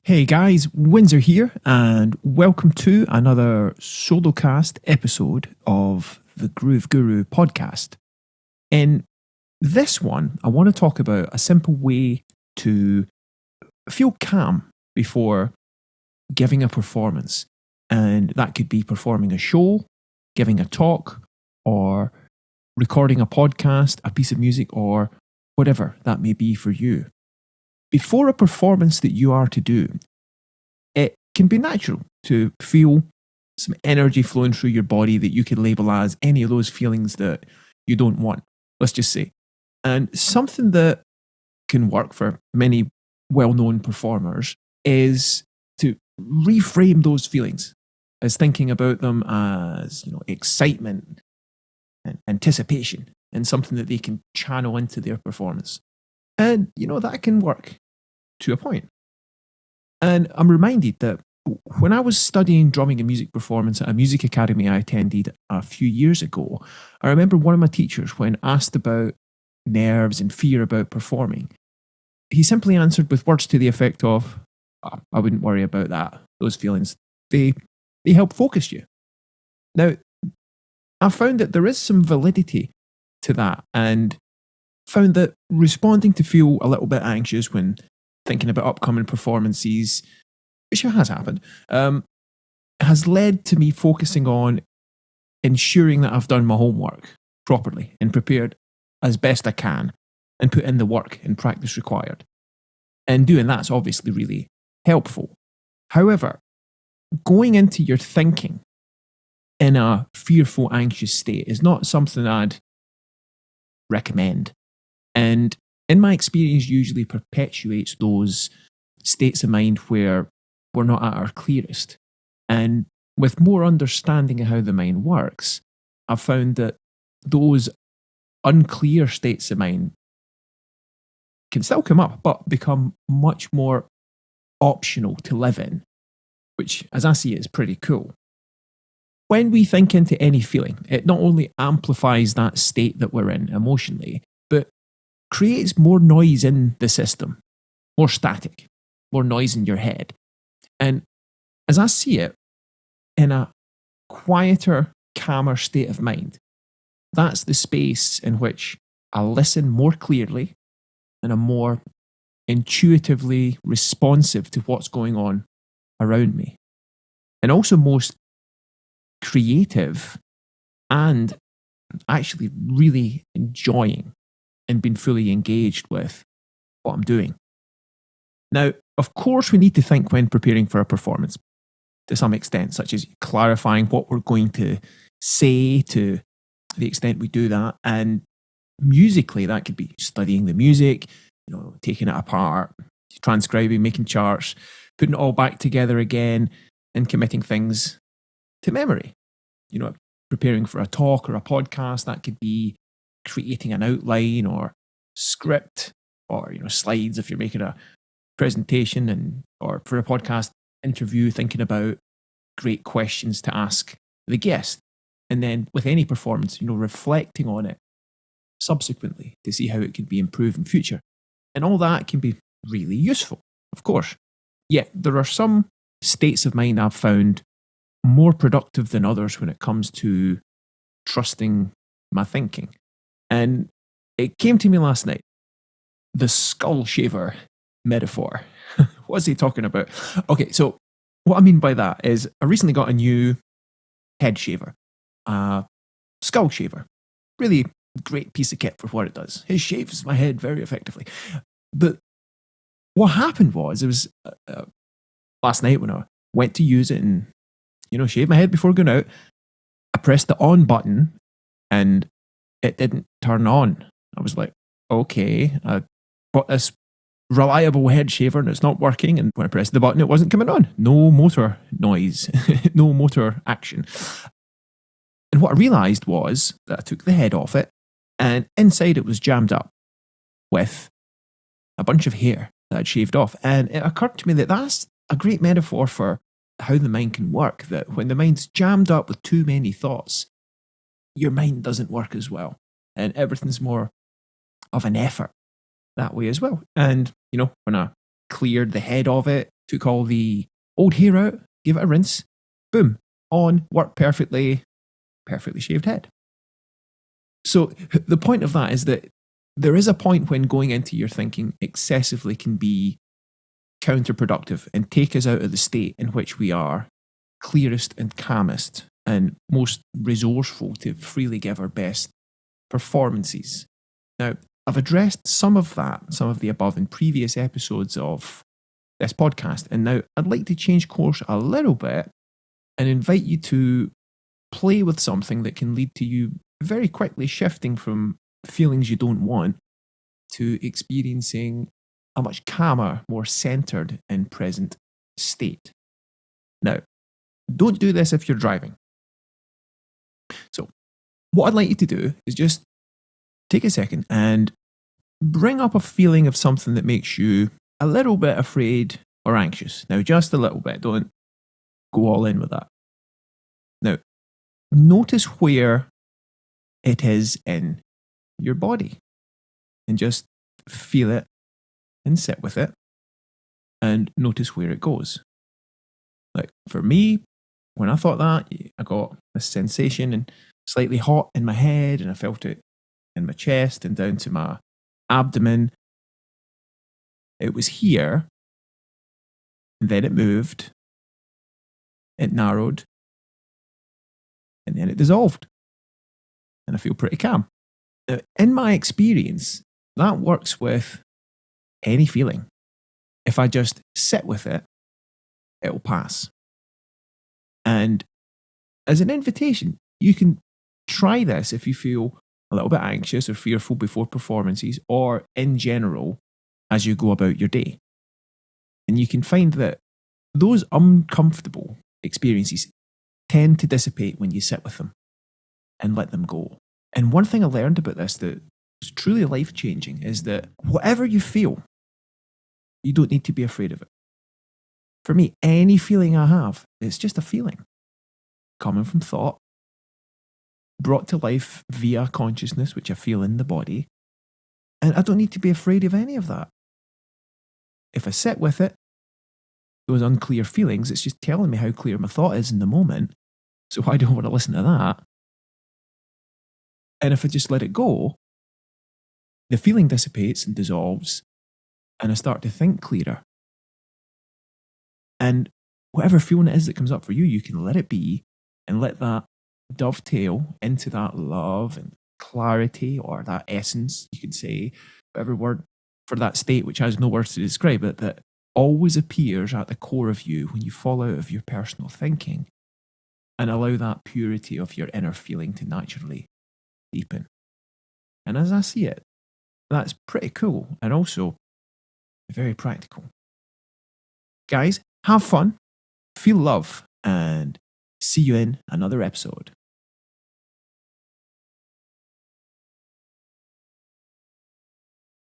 Hey guys, Windsor here, and welcome to another solocast episode of the Groove Guru podcast. In this one, I want to talk about a simple way to feel calm before giving a performance. And that could be performing a show, giving a talk, or recording a podcast, a piece of music, or whatever that may be for you. Before a performance that you are to do, it can be natural to feel some energy flowing through your body that you could label as any of those feelings that you don't want, let's just say. And something that can work for many well-known performers is to reframe those feelings as thinking about them as, excitement and anticipation and something that they can channel into their performance. And, that can work to a point. And I'm reminded that when I was studying drumming and music performance at a music academy I attended a few years ago, I remember one of my teachers, when asked about nerves and fear about performing, he simply answered with words to the effect of, I wouldn't worry about that. Those feelings, they help focus you. Now, I found that there is some validity to that, and found that responding to feel a little bit anxious when thinking about upcoming performances, which has happened, has led to me focusing on ensuring that I've done my homework properly and prepared as best I can and put in the work and practice required. And doing that's obviously really helpful. However, going into your thinking in a fearful, anxious state is not something I'd recommend. And in my experience, usually perpetuates those states of mind where we're not at our clearest. And with more understanding of how the mind works, I've found that those unclear states of mind can still come up, but become much more optional to live in, which, as I see it, is pretty cool. When we think into any feeling, it not only amplifies that state that we're in emotionally, but creates more noise in the system, more static, more noise in your head. And as I see it, in a quieter, calmer state of mind, that's the space in which I listen more clearly and I'm more intuitively responsive to what's going on around me. And also most creative and actually really enjoying and being fully engaged with what I'm doing. Now, of course, we need to think when preparing for a performance to some extent, such as clarifying what we're going to say to the extent we do that. And musically, that could be studying the music, taking it apart, transcribing, making charts, putting it all back together again, and committing things to memory. Preparing for a talk or a podcast, that could be creating an outline or script or slides if you're making a presentation, or for a podcast interview, thinking about great questions to ask the guest. And then with any performance, reflecting on it subsequently to see how it can be improved in future. And all that can be really useful, of course. Yet there are some states of mind I've found more productive than others when it comes to trusting my thinking. And it came to me last night, the skull shaver metaphor. What's he talking about? Okay, so what I mean by that is I recently got a new head shaver, skull shaver. Really great piece of kit for what it does. It shaves my head very effectively. But what happened was, it was last night when I went to use it and, shave my head before going out, I pressed the on button and it didn't turn on. I was like, okay, I bought this reliable head shaver and it's not working. And when I pressed the button, it wasn't coming on. No motor noise, no motor action. And what I realized was that I took the head off it and inside it was jammed up with a bunch of hair that I'd shaved off. And it occurred to me that that's a great metaphor for how the mind can work, that when the mind's jammed up with too many thoughts, your mind doesn't work as well. And everything's more of an effort that way as well. And, when I cleared the head of it, took all the old hair out, gave it a rinse, boom, on, worked perfectly, perfectly shaved head. So the point of that is that there is a point when going into your thinking excessively can be counterproductive and take us out of the state in which we are clearest and calmest and most resourceful to freely give our best performances. Now, I've addressed some of the above in previous episodes of this podcast, and now I'd like to change course a little bit and invite you to play with something that can lead to you very quickly shifting from feelings you don't want to experiencing a much calmer, more centered and present state. Now, don't do this if you're driving. So, what I'd like you to do is just take a second and bring up a feeling of something that makes you a little bit afraid or anxious. Now, just a little bit. Don't go all in with that. Now, notice where it is in your body and just feel it and sit with it and notice where it goes. Like for me, when I thought that, I got this sensation and slightly hot in my head, and I felt it in my chest and down to my abdomen. It was here, and then it moved, it narrowed, and then it dissolved. And I feel pretty calm. Now, in my experience, that works with any feeling. If I just sit with it, it'll pass. And as an invitation, you can try this if you feel a little bit anxious or fearful before performances or in general as you go about your day. And you can find that those uncomfortable experiences tend to dissipate when you sit with them and let them go. And one thing I learned about this that is truly life-changing is that whatever you feel, you don't need to be afraid of it. For me, any feeling I have, it's just a feeling coming from thought, brought to life via consciousness, which I feel in the body. And I don't need to be afraid of any of that. If I sit with it, those unclear feelings, it's just telling me how clear my thought is in the moment. So I don't want to listen to that. And if I just let it go, the feeling dissipates and dissolves, and I start to think clearer. And whatever feeling it is that comes up for you, you can let it be and let that dovetail into that love and clarity, or that essence, you could say, whatever word for that state, which has no words to describe it, that always appears at the core of you when you fall out of your personal thinking and allow that purity of your inner feeling to naturally deepen. And as I see it, that's pretty cool and also very practical. Guys, have fun, feel love, and see you in another episode.